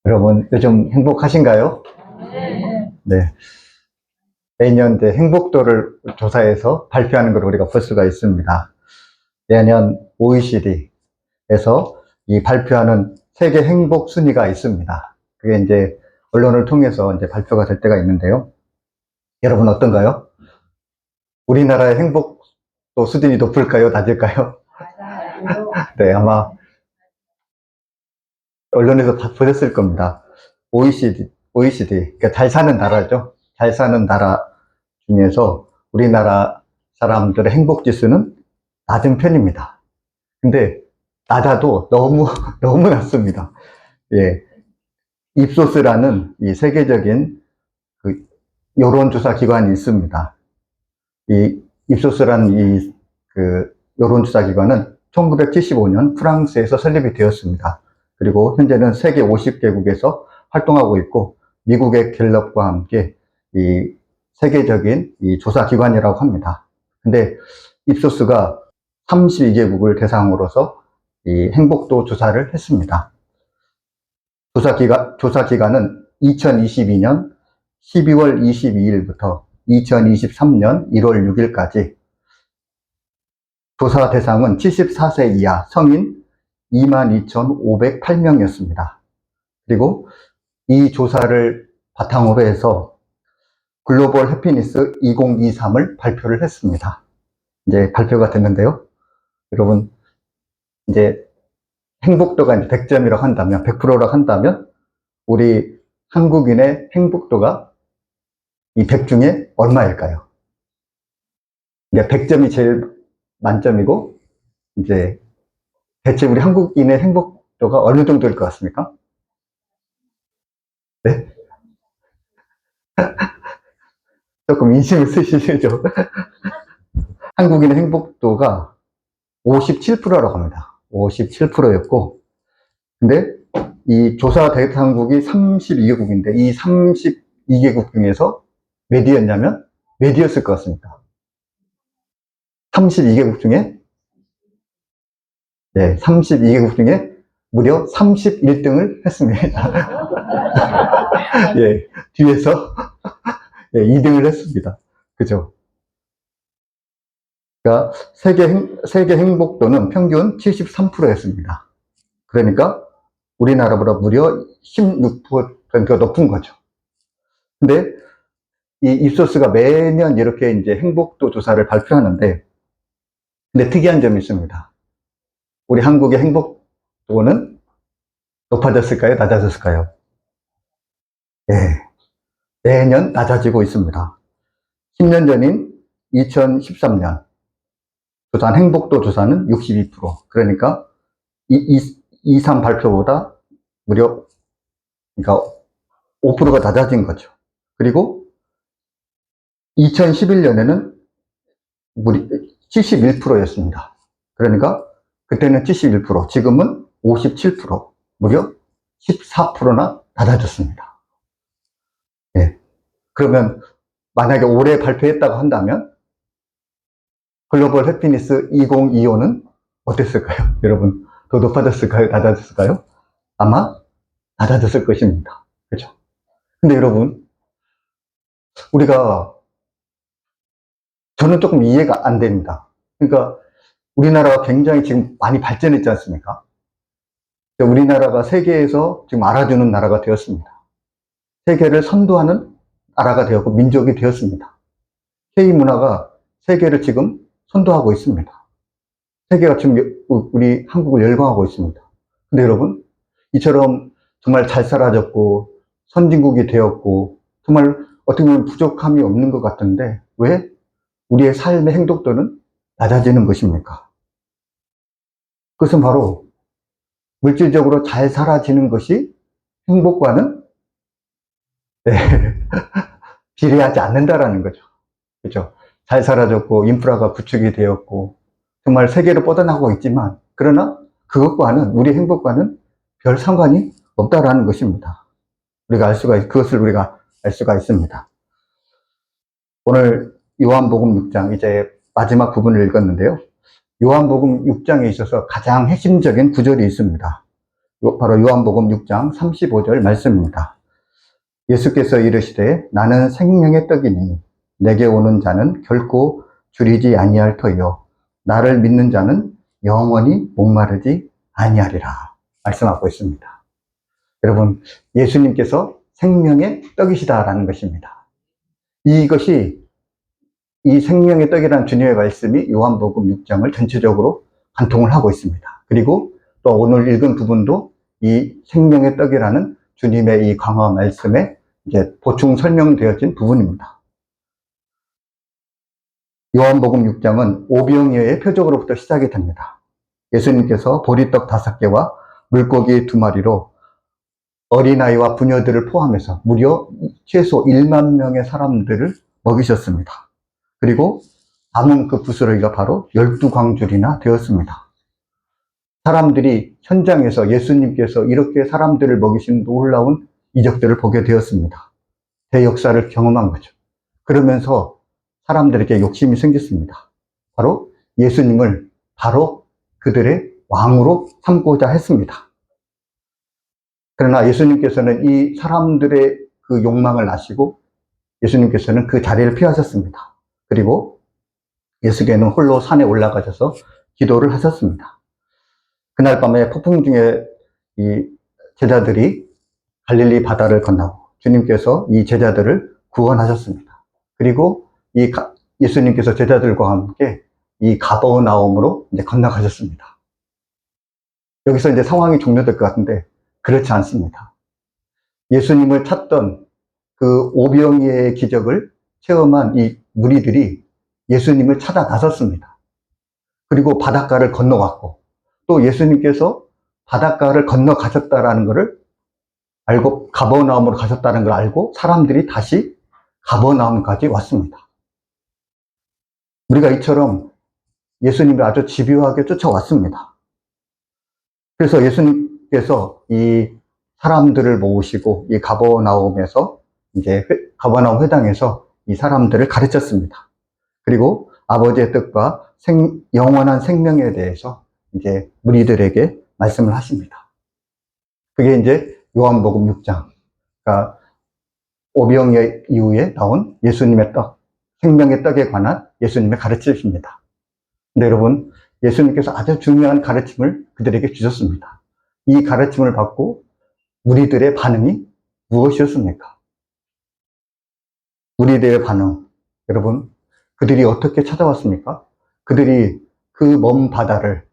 여러분, 요즘 행복하신가요? 네. 매년 이제 행복도를 조사해서 발표하는 걸 우리가 볼 수가 있습니다. 매년 OECD에서 이 발표하는 세계 행복 순위가 있습니다. 그게 이제 언론을 통해서 이제 발표가 될 때가 있는데요. 여러분 어떤가요? 우리나라의 행복도 수준이 높을까요? 낮을까요? 네, 아마 언론에서 다 보셨을 겁니다. OECD, 그러니까 잘 사는 나라죠. 잘 사는 나라 중에서 우리나라 사람들의 행복 지수는 낮은 편입니다. 근데 낮아도 너무 너무 낮습니다. 예, 입소스라는 이 세계적인 그 여론조사 기관이 있습니다. 이 입소스라는 그 여론조사 기관은 1975년 프랑스에서 설립이 되었습니다. 그리고 현재는 세계 50개국에서 활동하고 있고 미국의 갤럽과 함께 이 세계적인 이 조사 기관이라고 합니다. 근데 입소스가 32개국을 대상으로서 이 행복도 조사를 했습니다. 조사 기간은 2022년 12월 22일부터 2023년 1월 6일까지 조사 대상은 74세 이하 성인 22,508명이었습니다. 그리고 이 조사를 바탕으로 해서 글로벌 해피니스 2023을 발표를 했습니다. 이제 발표가 됐는데요. 여러분, 이제 행복도가 이제 100점이라고 한다면, 100%라고 한다면, 우리 한국인의 행복도가 이 100 중에 얼마일까요? 이제 100점이 제일 만점이고, 이제 대체 우리 한국인의 행복도가 어느 정도일 것 같습니까? 네? 조금 인심을 쓰시죠. 한국인의 행복도가 57%라고 합니다. 57%였고, 근데 이 조사 대상국이 32개국인데, 이 32개국 중에서 몇 위였냐면, 몇 위였을 것 같습니까? 32개국 중에, 네, 32개국 중에 무려 31등을 했습니다. 예, 뒤에서 예, 2등을 했습니다. 그죠? 그러니까 세계 행복도는 평균 73%였습니다. 그러니까 우리나라보다 무려 16%가 높은 거죠. 근데 이 입소스가 매년 이렇게 이제 행복도 조사를 발표하는데, 근데 특이한 점이 있습니다. 우리 한국의 행복도는 높아졌을까요? 낮아졌을까요? 네, 매년 낮아지고 있습니다. 10년 전인 2013년 조사한 행복도 조사는 62%. 그러니까 23 발표보다 무려 그러니까 5%가 낮아진 거죠. 그리고 2011년에는 무려 71%였습니다. 그러니까 그때는 71%, 지금은 57%, 무려 14%나 낮아졌습니다. 네. 그러면 만약에 올해 발표했다고 한다면 글로벌 해피니스 2025는 어땠을까요? 여러분, 더 높아졌을까요? 낮아졌을까요? 아마 낮아졌을 것입니다. 그죠? 근데 여러분, 우리가, 저는 조금 이해가 안 됩니다. 그러니까 우리나라가 굉장히 지금 많이 발전했지 않습니까? 우리나라가 세계에서 지금 알아주는 나라가 되었습니다. 세계를 선도하는 나라가 되었고 민족이 되었습니다. K문화가 세계를 지금 선도하고 있습니다. 세계가 지금 우리 한국을 열광하고 있습니다. 근데 여러분, 이처럼 정말 잘 살아졌고 선진국이 되었고 정말 어떻게 보면 부족함이 없는 것 같은데 왜 우리의 삶의 행복도는 낮아지는 것입니까? 그것은 바로 물질적으로 잘 살아지는 것이 행복과는 네, 비례하지 않는다라는 거죠. 그렇죠? 잘 살아졌고 인프라가 구축이 되었고 정말 세계로 뻗어나가고 있지만 그러나 그것과는 우리 행복과는 별 상관이 없다라는 것입니다. 그것을 우리가 알 수가 있습니다. 오늘 요한복음 6장 이제 마지막 부분을 읽었는데요. 요한복음 6장에 있어서 가장 핵심적인 구절이 있습니다. 바로 요한복음 6장 35절 말씀입니다. 예수께서 이르시되 나는 생명의 떡이니 내게 오는 자는 결코 줄이지 아니할 터이요 나를 믿는 자는 영원히 목마르지 아니하리라 말씀하고 있습니다. 여러분, 예수님께서 생명의 떡이시다라는 것입니다. 이것이 이 생명의 떡이라는 주님의 말씀이 요한복음 6장을 전체적으로 관통을 하고 있습니다. 그리고 또 오늘 읽은 부분도 이 생명의 떡이라는 주님의 이 강화 말씀에 이제 보충 설명되어진 부분입니다. 요한복음 6장은 오병이어의 표적으로부터 시작이 됩니다. 예수님께서 보리떡 5개와 물고기 2마리로 어린아이와 부녀들을 포함해서 무려 최소 1만 명의 사람들을 먹이셨습니다. 그리고 남은 그 부스러기가 바로 12광줄이나 되었습니다. 사람들이 현장에서 예수님께서 이렇게 사람들을 먹이신 놀라운 이적들을 보게 되었습니다. 대역사를 경험한 거죠. 그러면서 사람들에게 욕심이 생겼습니다. 바로 예수님을 바로 그들의 왕으로 삼고자 했습니다. 그러나 예수님께서는 이 사람들의 그 욕망을 아시고 예수님께서는 그 자리를 피하셨습니다. 그리고 예수께서는 홀로 산에 올라가셔서 기도를 하셨습니다. 그날 밤에 폭풍 중에 이 제자들이 갈릴리 바다를 건너고 주님께서 이 제자들을 구원하셨습니다. 그리고 예수님께서 제자들과 함께 이 가버나움으로 이제 건너가셨습니다. 여기서 이제 상황이 종료될 것 같은데 그렇지 않습니다. 예수님을 찾던 그 오병이어의 기적을 체험한 이 무리들이 예수님을 찾아 나섰습니다. 그리고 바닷가를 건너갔고 또 예수님께서 바닷가를 건너가셨다라는 것을 알고 가버나움으로 가셨다는 걸 알고 사람들이 다시 가버나움까지 왔습니다. 우리가 이처럼 예수님을 아주 집요하게 쫓아왔습니다. 그래서 예수님께서 이 사람들을 모으시고 이 가버나움에서 이제 가버나움 회당에서 이 사람들을 가르쳤습니다. 그리고 아버지의 뜻과 영원한 생명에 대해서 이제 무리들에게 말씀을 하십니다. 그게 이제 요한복음 6장, 그러니까 오병이어 이후에 나온 예수님의 떡, 생명의 떡에 관한 예수님의 가르침입니다. 근데 여러분, 예수님께서 아주 중요한 가르침을 그들에게 주셨습니다. 이 가르침을 받고 무리들의 반응이 무엇이었습니까? 무리들의 반응, 여러분, 그들이 어떻게 찾아왔습니까? 그들이 그 먼 바다를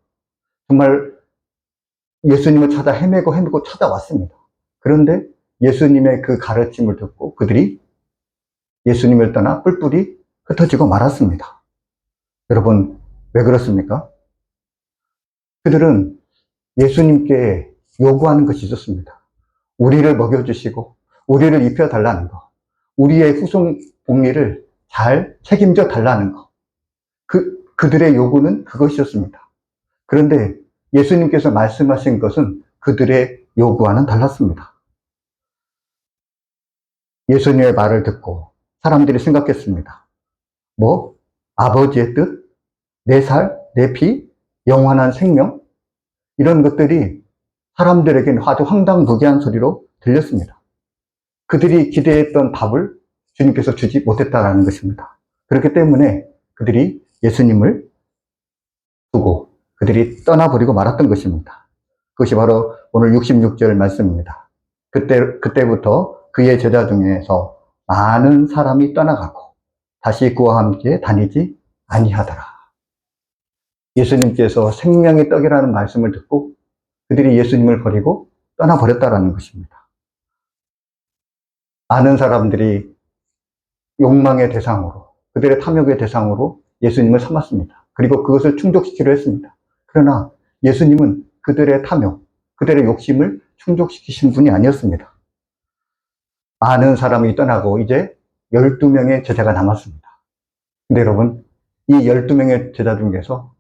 정말 예수님을 찾아 헤매고 찾아왔습니다. 그런데 예수님의 그 가르침을 듣고 그들이 예수님을 떠나 뿔뿔이 흩어지고 말았습니다. 여러분, 왜 그렇습니까? 그들은 예수님께 요구하는 것이 있었습니다. 우리를 먹여주시고 우리를 입혀달라는 거, 우리의 후손 복리를 잘 책임져 달라는 거, 그들의 요구는 그것이었습니다. 그런데 예수님께서 말씀하신 것은 그들의 요구와는 달랐습니다. 예수님의 말을 듣고 사람들이 생각했습니다. 뭐? 아버지의 뜻? 내 살? 내 피? 영원한 생명? 이런 것들이 사람들에게는 아주 황당무계한 소리로 들렸습니다. 그들이 기대했던 답을 주님께서 주지 못했다는 것입니다. 그렇기 때문에 그들이 예수님을 두고 그들이 떠나버리고 말았던 것입니다. 그것이 바로 오늘 66절 말씀입니다. 그때부터 그의 제자 중에서 많은 사람이 떠나가고 다시 그와 함께 다니지 아니하더라. 예수님께서 생명의 떡이라는 말씀을 듣고 그들이 예수님을 버리고 떠나버렸다는 것입니다. 많은 사람들이 욕망의 대상으로, 그들의 탐욕의 대상으로 예수님을 삼았습니다. 그리고 그것을 충족시키려 했습니다. 그러나 예수님은 그들의 탐욕, 그들의 욕심을 충족시키신 분이 아니었습니다. 많은 사람이 떠나고 이제 12명의 제자가 남았습니다. 근데 여러분, 이 12명의 제자 중에서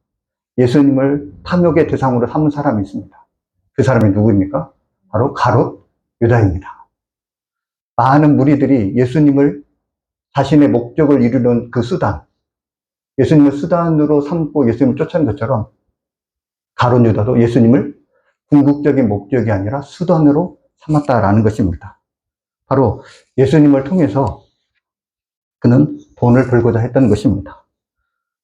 예수님을 탐욕의 대상으로 삼은 사람이 있습니다. 그 사람이 누구입니까? 바로 가롯 유다입니다. 많은 무리들이 예수님을 자신의 목적을 이루는 그 수단, 예수님을 수단으로 삼고 예수님을 쫓아낸 것처럼 가롯 유다도 예수님을 궁극적인 목적이 아니라 수단으로 삼았다라는 것입니다. 바로 예수님을 통해서 그는 돈을 벌고자 했던 것입니다.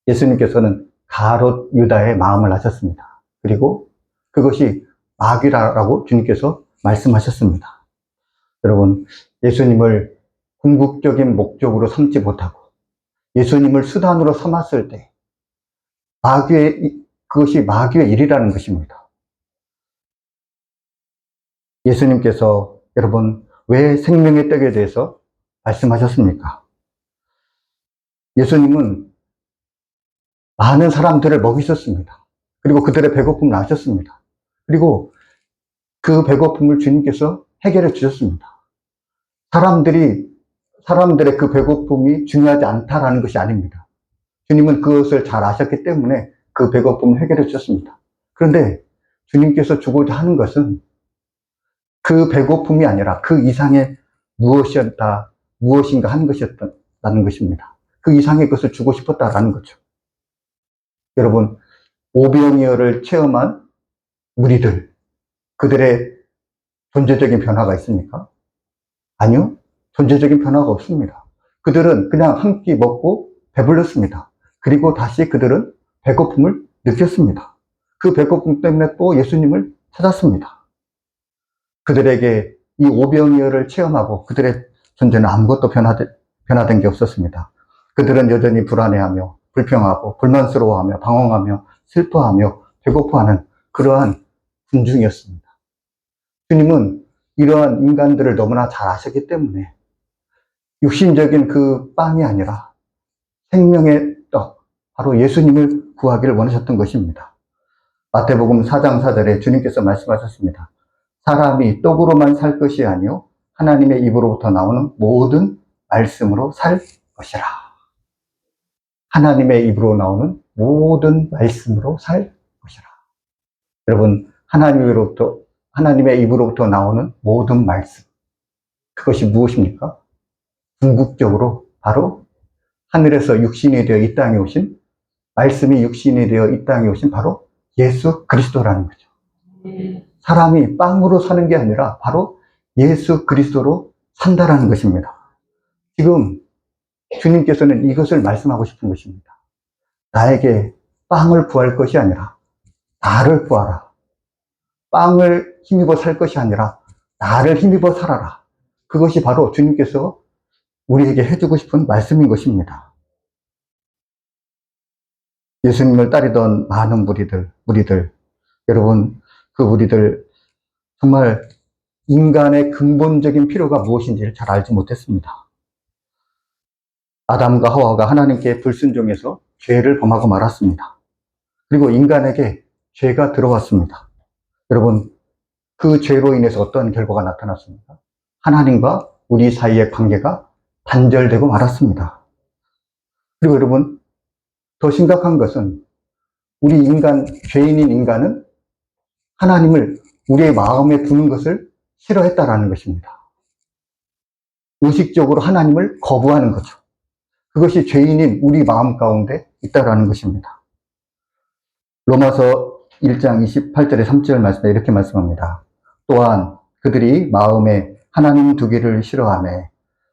예수님께서는 가롯 유다의 마음을 아셨습니다. 그리고 그것이 마귀라고 주님께서 말씀하셨습니다. 여러분, 예수님을 궁극적인 목적으로 삼지 못하고 예수님을 수단으로 삼았을 때 그것이 마귀의 일이라는 것입니다. 예수님께서 여러분 왜 생명의 떡에 대해서 말씀하셨습니까? 예수님은 많은 사람들을 먹이셨습니다. 그리고 그들의 배고픔을 아셨습니다. 그리고 그 배고픔을 주님께서 해결해 주셨습니다. 사람들의 그 배고픔이 중요하지 않다라는 것이 아닙니다. 주님은 그것을 잘 아셨기 때문에 그 배고픔을 해결해 주셨습니다. 그런데 주님께서 주고자 하는 것은 그 배고픔이 아니라 그 이상의 무엇인가 하는 것이었다는 것입니다. 그 이상의 것을 주고 싶었다라는 거죠. 여러분, 오병이어를 체험한 무리들, 그들의 존재적인 변화가 있습니까? 아니요. 존재적인 변화가 없습니다. 그들은 그냥 한 끼 먹고 배불렀습니다. 그리고 다시 그들은 배고픔을 느꼈습니다. 그 배고픔 때문에 또 예수님을 찾았습니다. 그들에게 이 오병이어를 체험하고 그들의 존재는 아무것도 변화된 게 없었습니다. 그들은 여전히 불안해하며 불평하고 불만스러워하며 방황하며 슬퍼하며 배고파하는 그러한 군중이었습니다. 주님은 이러한 인간들을 너무나 잘 아셨기 때문에 육신적인 그 빵이 아니라 생명의 떡, 바로 예수님을 구하기를 원하셨던 것입니다. 마태복음 4장 4절에 주님께서 말씀하셨습니다. 사람이 떡으로만 살 것이 아니요 하나님의 입으로부터 나오는 모든 말씀으로 살 것이라. 하나님의 입으로 나오는 모든 말씀으로 살 것이라. 여러분, 하나님의 입으로부터 나오는 모든 말씀, 그것이 무엇입니까? 궁극적으로 바로 하늘에서 육신이 되어 이 땅에 오신, 말씀이 육신이 되어 이 땅에 오신 바로 예수 그리스도라는 거죠. 사람이 빵으로 사는 게 아니라 바로 예수 그리스도로 산다라는 것입니다. 지금 주님께서는 이것을 말씀하고 싶은 것입니다. 나에게 빵을 구할 것이 아니라 나를 구하라. 빵을 힘입어 살 것이 아니라 나를 힘입어 살아라. 그것이 바로 주님께서 우리에게 해주고 싶은 말씀인 것입니다. 예수님을 따르던 많은 무리들, 여러분, 그 무리들 정말 인간의 근본적인 필요가 무엇인지를 잘 알지 못했습니다. 아담과 하와가 하나님께 불순종해서 죄를 범하고 말았습니다. 그리고 인간에게 죄가 들어왔습니다. 여러분, 그 죄로 인해서 어떤 결과가 나타났습니까? 하나님과 우리 사이의 관계가 단절되고 말았습니다. 그리고 여러분, 더 심각한 것은 우리 죄인인 인간은 하나님을 우리의 마음에 두는 것을 싫어했다라는 것입니다. 의식적으로 하나님을 거부하는 거죠. 그것이 죄인인 우리 마음 가운데 있다라는 것입니다. 로마서 1장 28절에 3절 말씀에 이렇게 말씀합니다. 또한 그들이 마음에 하나님 두기를 싫어하며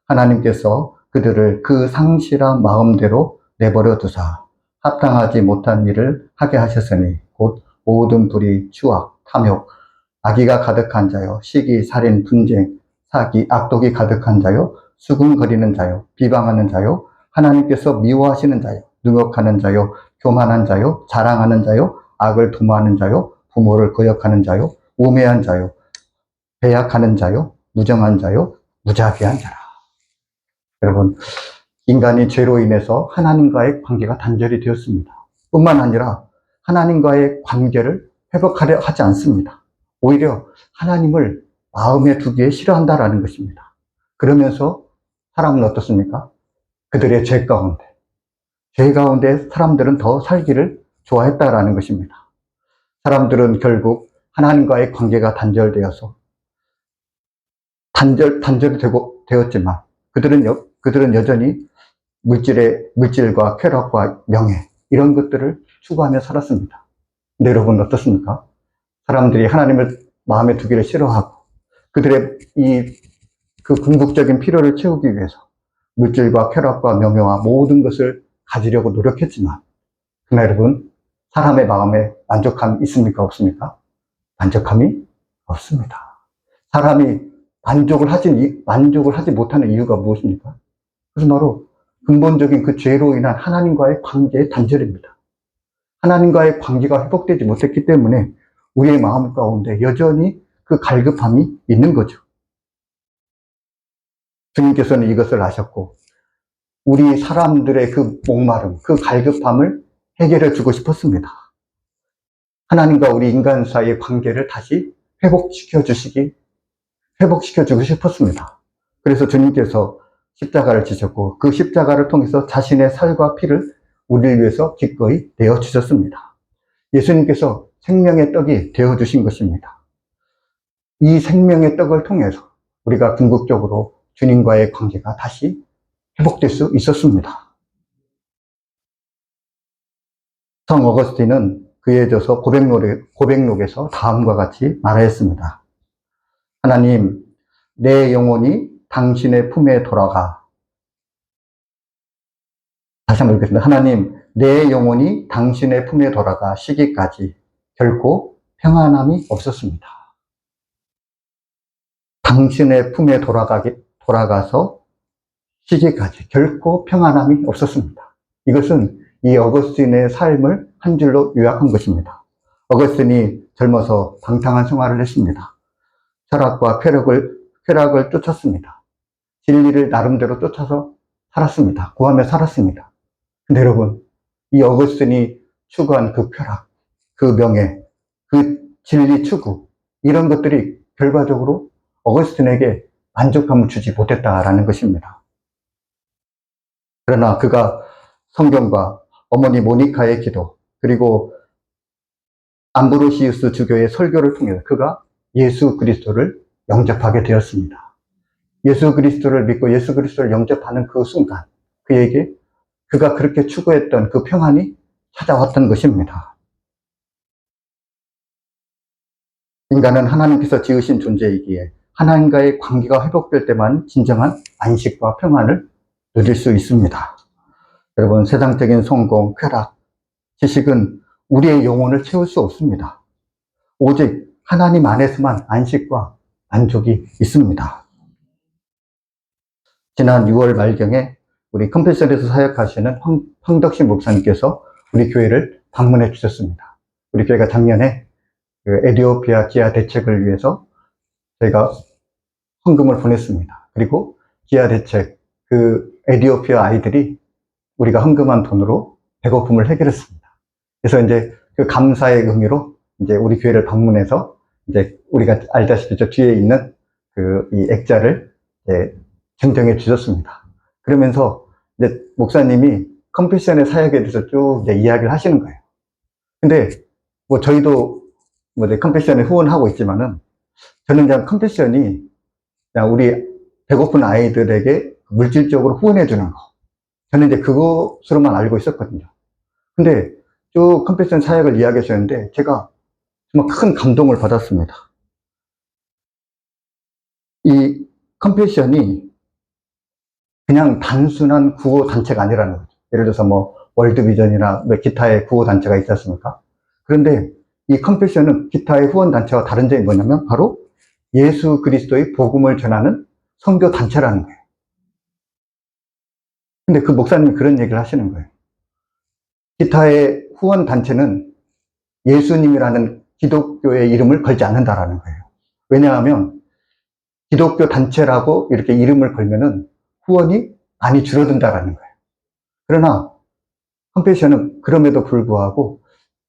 하나님께서 그들을 그 상실한 마음대로 내버려 두사 합당하지 못한 일을 하게 하셨으니 곧 모든 불의, 추악, 탐욕, 악의가 가득한 자요, 시기, 살인, 분쟁, 사기, 악독이 가득한 자요, 수군거리는 자요, 비방하는 자요, 하나님께서 미워하시는 자요, 능욕하는 자요, 교만한 자요, 자랑하는 자요, 악을 도모하는 자요, 부모를 거역하는 자요, 우매한 자요, 배약하는 자요, 무정한 자요, 무자비한 자라. 여러분, 인간이 죄로 인해서 하나님과의 관계가 단절이 되었습니다. 뿐만 아니라 하나님과의 관계를 회복하려 하지 않습니다. 오히려 하나님을 마음에 두기에 싫어한다라는 것입니다. 그러면서 사람은 어떻습니까? 그들의 죄 가운데 사람들은 더 살기를 좋아했다라는 것입니다. 사람들은 결국 하나님과의 관계가 단절이 되었지만 그들은 여전히 물질과 쾌락과 명예 이런 것들을 추구하며 살았습니다. 근데 여러분 어떻습니까? 사람들이 하나님을 마음에 두기를 싫어하고 그들의 그 궁극적인 필요를 채우기 위해서 물질과 쾌락과 명예와 모든 것을 가지려고 노력했지만, 그러나 여러분, 사람의 마음에 만족함이 있습니까? 없습니까? 만족함이 없습니다. 사람이 만족을 하지 못하는 이유가 무엇입니까? 그것은 바로 근본적인 그 죄로 인한 하나님과의 관계의 단절입니다. 하나님과의 관계가 회복되지 못했기 때문에 우리의 마음 가운데 여전히 그 갈급함이 있는 거죠. 주님께서는 이것을 아셨고 우리 사람들의 그 목마름, 그 갈급함을 해결해 주고 싶었습니다. 하나님과 우리 인간 사이의 관계를 다시 회복시켜 주고 싶었습니다. 그래서 주님께서 십자가를 지셨고 그 십자가를 통해서 자신의 살과 피를 우리를 위해서 기꺼이 내어주셨습니다. 예수님께서 생명의 떡이 되어주신 것입니다. 이 생명의 떡을 통해서 우리가 궁극적으로 주님과의 관계가 다시 회복될 수 있었습니다. 성 어거스틴은 그에 대해서 고백록에서 다음과 같이 말하였습니다. 하나님, 내 영혼이 당신의 품에 돌아가. 다시 한번 읽겠습니다. 하나님, 내 영혼이 당신의 품에 돌아가 시기까지 결코 평안함이 없었습니다. 당신의 품에 돌아가서 시기까지 결코 평안함이 없었습니다. 이것은 이 어거스틴의 삶을 한 줄로 요약한 것입니다. 어거스틴이 젊어서 방탕한 생활을 했습니다. 철학과 쾌락을 쫓았습니다. 진리를 나름대로 쫓아서 살았습니다. 구하며 살았습니다. 근데 여러분, 이 어거스틴이 추구한 그 쾌락, 그 명예, 그 진리 추구, 이런 것들이 결과적으로 어거스틴에게 만족감을 주지 못했다라는 것입니다. 그러나 그가 성경과 어머니 모니카의 기도, 그리고 암브로시우스 주교의 설교를 통해서 그가 예수 그리스도를 영접하게 되었습니다. 예수 그리스도를 믿고 예수 그리스도를 영접하는 그 순간 그에게 그가 그렇게 추구했던 그 평안이 찾아왔던 것입니다. 인간은 하나님께서 지으신 존재이기에 하나님과의 관계가 회복될 때만 진정한 안식과 평안을 누릴 수 있습니다. 여러분, 세상적인 성공, 쾌락, 지식은 우리의 영혼을 채울 수 없습니다. 오직 하나님 안에서만 안식과 만족이 있습니다. 지난 6월 말경에 우리 컴패션에서 사역하시는 황덕신 목사님께서 우리 교회를 방문해 주셨습니다. 우리 교회가 작년에 그 에티오피아 기아 대책을 위해서 저희가 헌금을 보냈습니다. 그리고 기아 대책, 그 에티오피아 아이들이 우리가 헌금한 돈으로 배고픔을 해결했습니다. 그래서 이제 그 감사의 의미로 이제 우리 교회를 방문해서 이제 우리가 알다시피 저 뒤에 있는 이 액자를 이제 증정해 주셨습니다. 그러면서 이제 목사님이 컴패션의 사역에 대해서 쭉 이제 이야기를 하시는 거예요. 근데 뭐 저희도 뭐 이제 컴패션에 후원하고 있지만은 저는 그냥 컴패션이 그냥 우리 배고픈 아이들에게 물질적으로 후원해 주는 거. 저는 이제 그것으로만 알고 있었거든요. 근데 쭉 컴패션 사역을 이야기하셨는데 제가 정말 큰 감동을 받았습니다. 이 컴패션이 그냥 단순한 구호단체가 아니라는 거죠. 예를 들어서 뭐 월드비전이나 기타의 구호단체가 있지 않습니까? 그런데 이 컴패션은 기타의 후원단체와 다른 점이 뭐냐면 바로 예수 그리스도의 복음을 전하는 선교단체라는 거예요. 근데 그 목사님이 그런 얘기를 하시는 거예요. 기타의 후원단체는 예수님이라는 기독교의 이름을 걸지 않는다라는 거예요. 왜냐하면 기독교 단체라고 이렇게 이름을 걸면은 후원이 많이 줄어든다라는 거예요. 그러나 컴패션은 그럼에도 불구하고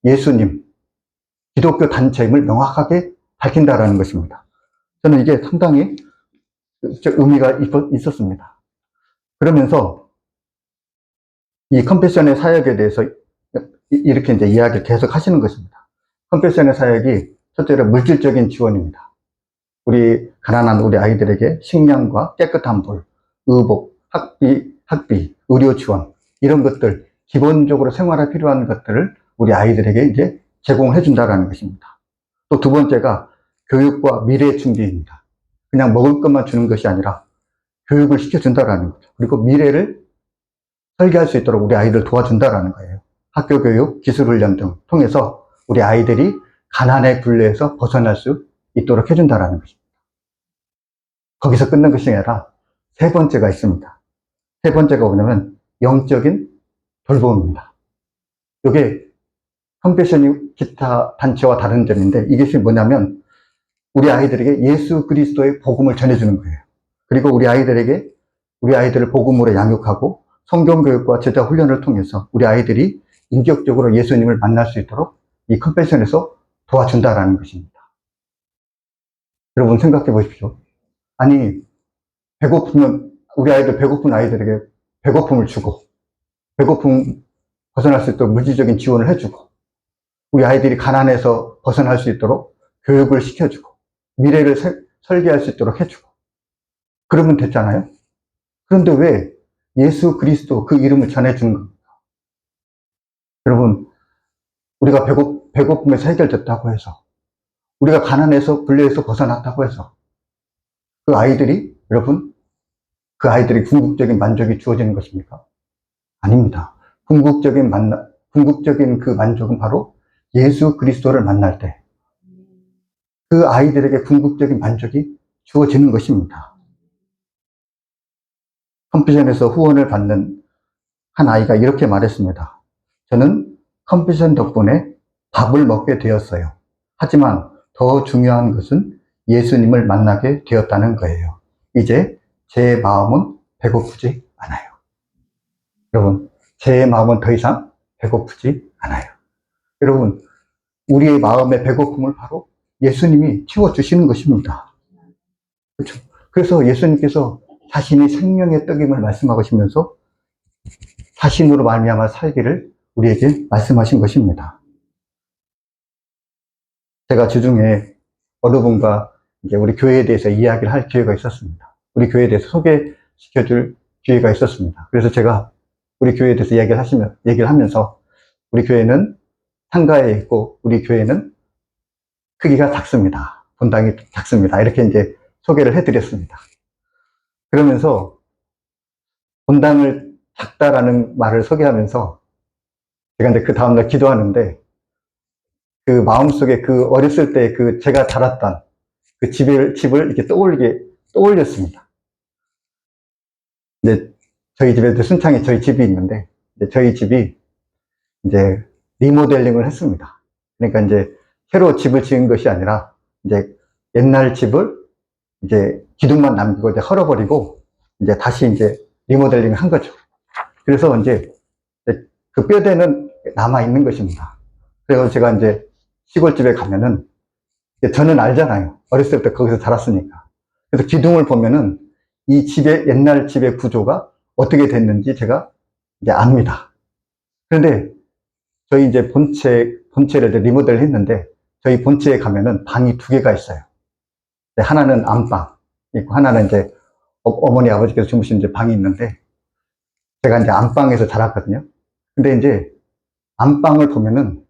예수님, 기독교 단체임을 명확하게 밝힌다라는 것입니다. 저는 이게 상당히 의미가 있었습니다. 그러면서 이 컴패션의 사역에 대해서 이렇게 이제 이야기를 계속 하시는 것입니다. 컴패션의 사역이 첫째로 물질적인 지원입니다. 우리 가난한 우리 아이들에게 식량과 깨끗한 물, 의복, 학비, 의료 지원, 이런 것들, 기본적으로 생활에 필요한 것들을 우리 아이들에게 이제 제공해 준다라는 것입니다. 또 두 번째가 교육과 미래 준비입니다. 그냥 먹을 것만 주는 것이 아니라 교육을 시켜준다라는 거죠. 그리고 미래를 설계할 수 있도록 우리 아이들 도와준다라는 거예요. 학교 교육, 기술 훈련 등 통해서 우리 아이들이 가난의 굴레에서 벗어날 수 있도록 해준다라는 것입니다. 거기서 끝난 것이 아니라 세 번째가 있습니다. 세 번째가 뭐냐면 영적인 돌봄입니다. 이게 컴패션이 기타 단체와 다른 점인데, 이것이 뭐냐면 우리 아이들에게 예수 그리스도의 복음을 전해주는 거예요. 그리고 우리 아이들을 복음으로 양육하고 성경 교육과 제자 훈련을 통해서 우리 아이들이 인격적으로 예수님을 만날 수 있도록 이 컴패션에서 도와준다라는 것입니다. 여러분 생각해 보십시오. 아니, 배고프면 우리 아이들, 배고픈 아이들에게 배고픔을 주고, 배고픔 벗어날 수 있도록 물질적인 지원을 해주고, 우리 아이들이 가난에서 벗어날 수 있도록 교육을 시켜주고, 미래를 설계할 수 있도록 해주고, 그러면 됐잖아요. 그런데 왜 예수 그리스도 그 이름을 전해주는 겁니까? 여러분, 우리가 배고픔에서 해결됐다고 해서, 우리가 가난에서 굴레에서 벗어났다고 해서 그 아이들이, 여러분, 그 아이들이 궁극적인 만족이 주어지는 것입니까? 아닙니다. 궁극적인 그 만족은 바로 예수 그리스도를 만날 때 그 아이들에게 궁극적인 만족이 주어지는 것입니다. 컴패션에서 후원을 받는 한 아이가 이렇게 말했습니다. 저는 컴패션 덕분에 밥을 먹게 되었어요. 하지만 더 중요한 것은 예수님을 만나게 되었다는 거예요. 이제 제 마음은 배고프지 않아요. 여러분, 제 마음은 더 이상 배고프지 않아요. 여러분, 우리의 마음의 배고픔을 바로 예수님이 채워주시는 것입니다. 그렇죠? 그래서 예수님께서 자신이 생명의 떡임을 말씀하시면서 자신으로 말미암아 살기를 우리에게 말씀하신 것입니다. 제가 주중에 어느 분과 이제 우리 교회에 대해서 이야기를 할 기회가 있었습니다. 우리 교회에 대해서 소개시켜줄 기회가 있었습니다. 그래서 제가 우리 교회에 대해서 얘기를 하면서 우리 교회는 상가에 있고 우리 교회는 크기가 작습니다. 본당이 작습니다. 이렇게 이제 소개를 해드렸습니다. 그러면서 본당을 작다라는 말을 소개하면서 제가 이제 그 다음날 기도하는데 그 마음속에 그 어렸을 때 그 제가 자랐던 그 집을 이렇게 떠올렸습니다. 이제 저희 집에 순창에 저희 집이 있는데 이제 저희 집이 이제 리모델링을 했습니다. 그러니까 이제 새로 집을 지은 것이 아니라 이제 옛날 집을 이제 기둥만 남기고 이제 헐어버리고 이제 다시 이제 리모델링을 한 거죠. 그래서 이제 그 뼈대는 남아 있는 것입니다. 그래서 제가 이제 시골집에 가면은 저는 알잖아요. 어렸을 때 거기서 자랐으니까. 그래서 기둥을 보면은 이 집의 옛날 집의 구조가 어떻게 됐는지 제가 이제 압니다. 그런데 저희 이제 본체를 이제 리모델을 했는데 저희 본체에 가면은 방이 두 개가 있어요. 하나는 안방 있고 하나는 이제 어머니 아버지께서 주무신 이제 방이 있는데 제가 이제 안방에서 자랐거든요. 근데 이제 안방을 보면은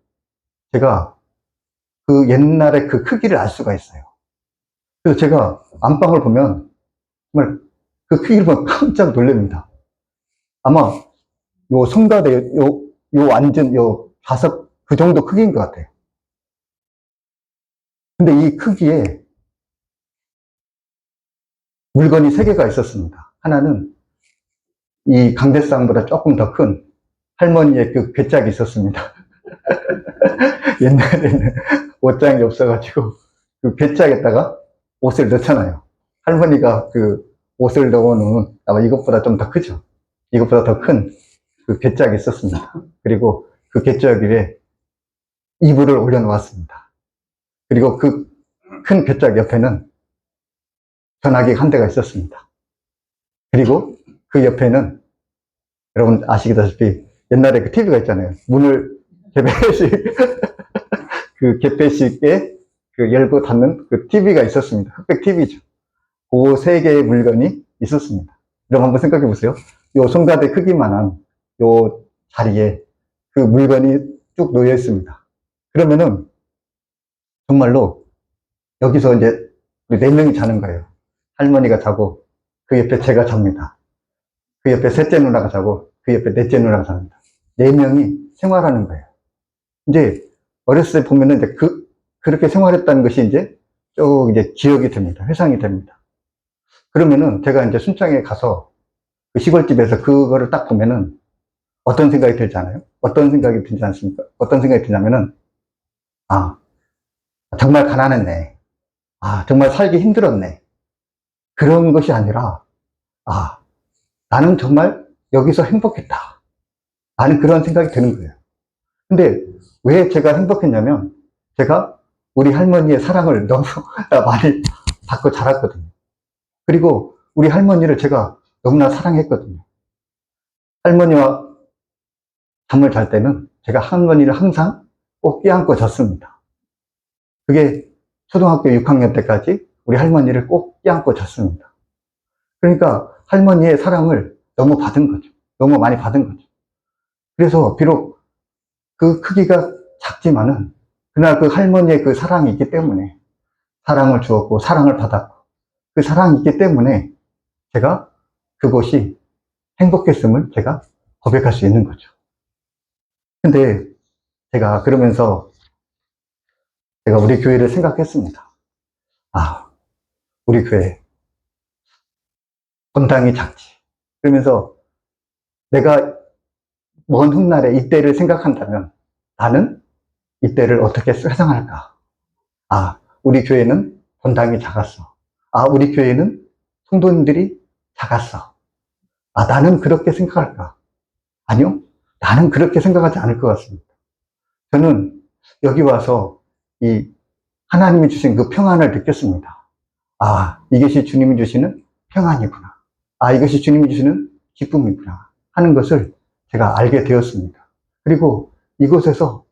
제가 그 옛날의 그 크기를 알 수가 있어요. 그래서 제가 안방을 보면 정말 그 크기를 보면 깜짝 놀랍니다. 아마 요 성가대 요 앉은 요 좌석 그 정도 크기인 것 같아요. 근데 이 크기에 물건이 세 개가 있었습니다. 하나는 이 강대상보다 조금 더 큰 할머니의 그 괴짝이 있었습니다. 옛날에는 옷장이 없어가지고 그 괴짝에다가 옷을 넣잖아요. 할머니가 그 옷을 넣어놓은 아마 이것보다 좀 더 크죠. 이것보다 더 큰 그 괴짝이 있었습니다. 그리고 그 괴짝 위에 이불을 올려놓았습니다. 그리고 그 큰 괴짝 옆에는 전화기 한 대가 있었습니다. 그리고 그 옆에는 여러분 아시다시피 옛날에 그 TV가 있잖아요. 문을 개폐식 그 개폐식에 그 열고 닫는 그 TV가 있었습니다. 흑백 TV죠. 그 세 개의 물건이 있었습니다. 그럼 한번 생각해 보세요. 요 손가락 크기만한 요 자리에 그 물건이 쭉 놓여 있습니다. 그러면은 정말로 여기서 이제 우리 4명이 자는 거예요. 할머니가 자고 그 옆에 제가 잡니다. 그 옆에 셋째 누나가 자고 그 옆에 넷째 누나가 잡니다. 4명이 생활하는 거예요. 이제 어렸을 때 보면은 이제 그렇게 생활했다는 것이 이제 쭉 이제 기억이 됩니다. 회상이 됩니다. 그러면은 제가 이제 순창에 가서 그 시골집에서 그거를 딱 보면은 어떤 생각이 들지 않아요? 어떤 생각이 들지 않습니까? 어떤 생각이 드냐면은, 아, 정말 가난했네. 아, 정말 살기 힘들었네. 그런 것이 아니라, 아, 나는 정말 여기서 행복했다. 라는 그런 생각이 드는 거예요. 근데 왜 제가 행복했냐면, 제가 우리 할머니의 사랑을 너무 많이 받고 자랐거든요. 그리고 우리 할머니를 제가 너무나 사랑했거든요. 할머니와 잠을 잘 때는 제가 할머니를 항상 꼭 껴안고 잤습니다. 그게 초등학교 6학년 때까지 우리 할머니를 꼭 껴안고 잤습니다. 그러니까 할머니의 사랑을 너무 받은 거죠. 너무 많이 받은 거죠. 그래서 비록 그 크기가 작지만은 그날 그 할머니의 그 사랑이 있기 때문에 사랑을 주었고 사랑을 받았고 그 사랑이 있기 때문에 제가 그곳이 행복했음을 제가 고백할 수 있는 거죠. 근데 제가 그러면서 제가 우리 교회를 생각했습니다. 아, 우리 교회 본당이 작지. 그러면서 내가 먼 훗날에 이때를 생각한다면 나는 이때를 어떻게 회상할까? 아, 우리 교회는 본당이 작았어. 아, 우리 교회는 성도님들이 작았어. 아, 나는 그렇게 생각할까? 아니요, 나는 그렇게 생각하지 않을 것 같습니다. 저는 여기 와서 이 하나님이 주신 그 평안을 느꼈습니다. 아, 이것이 주님이 주시는 평안이구나. 아, 이것이 주님이 주시는 기쁨이구나 하는 것을 제가 알게 되었습니다. 그리고 이곳에서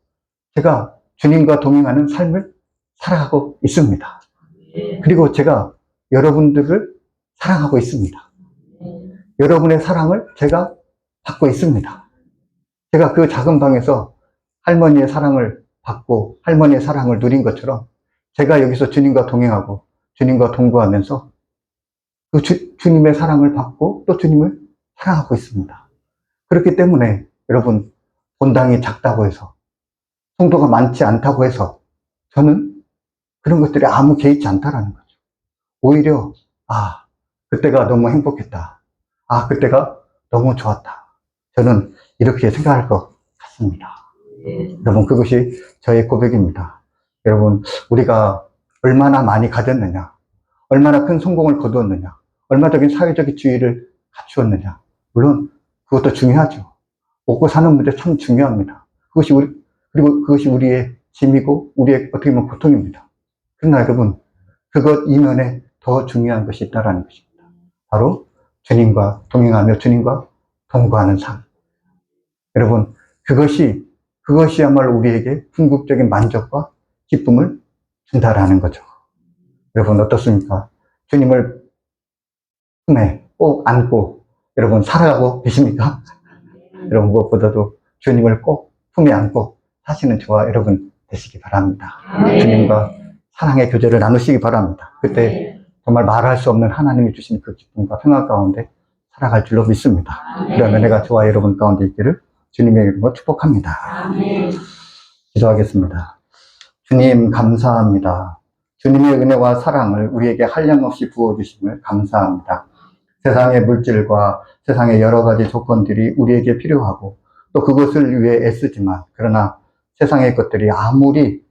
제가 주님과 동행하는 삶을 살아가고 있습니다. 그리고 제가 여러분들을 사랑하고 있습니다. 여러분의 사랑을 제가 받고 있습니다. 제가 그 작은 방에서 할머니의 사랑을 받고 할머니의 사랑을 누린 것처럼 제가 여기서 주님과 동행하고 주님과 동거하면서 그 주님의 사랑을 받고 또 주님을 사랑하고 있습니다. 그렇기 때문에 여러분, 본당이 작다고 해서 성도가 많지 않다고 해서 저는 그런 것들이 아무 개의치 않다라는 거죠. 오히려 아, 그때가 너무 행복했다. 아, 그때가 너무 좋았다. 저는 이렇게 생각할 것 같습니다. 여러분, 그것이 저의 고백입니다. 여러분, 우리가 얼마나 많이 가졌느냐, 얼마나 큰 성공을 거두었느냐, 얼마적인 사회적인 지위를 갖추었느냐. 물론 그것도 중요하죠. 먹고 사는 문제 참 중요합니다. 그리고 그것이 우리의 짐이고 우리의 어떻게 보면 고통입니다. 그러나 여러분, 그것 이면에 더 중요한 것이 있다는 것입니다. 바로 주님과 동행하며 주님과 동거하는 삶. 여러분, 그것이야말로 우리에게 궁극적인 만족과 기쁨을 준다라는 거죠. 여러분, 어떻습니까? 주님을 품에 꼭 안고 여러분 살아가고 계십니까? 여러분, 무엇보다도 주님을 꼭 품에 안고 사시는 저와 여러분 되시기 바랍니다. 주님과 사랑의 교제를 나누시기 바랍니다. 그때 정말 말할 수 없는 하나님이 주신 그 기쁨과 평화 가운데 살아갈 줄로 믿습니다. 그러면 내가 저와 여러분 가운데 있기를 주님의 이름으로 축복합니다. 기도하겠습니다. 주님, 감사합니다. 주님의 은혜와 사랑을 우리에게 한량없이 부어주심을 감사합니다. 세상의 물질과 세상의 여러 가지 조건들이 우리에게 필요하고 또 그것을 위해 애쓰지만 그러나 세상의 것들이 아무리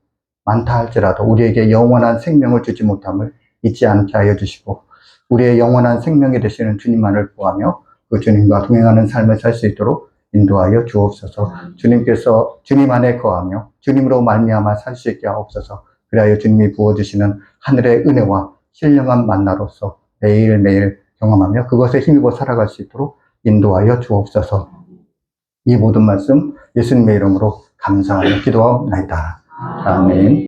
많다 할지라도 우리에게 영원한 생명을 주지 못함을 잊지 않게 하여 주시고 우리의 영원한 생명이 되시는 주님만을 구하며 그 주님과 동행하는 삶을 살 수 있도록 인도하여 주옵소서. 주님께서 주님 안에 거하며 주님으로 말미암아 살 수 있게 하옵소서. 그리하여 주님이 부어주시는 하늘의 은혜와 신령한 만나로서 매일매일 경험하며 그것에 힘입어 살아갈 수 있도록 인도하여 주옵소서. 이 모든 말씀 예수님의 이름으로 감사하며 기도하옵나이다. 아멘.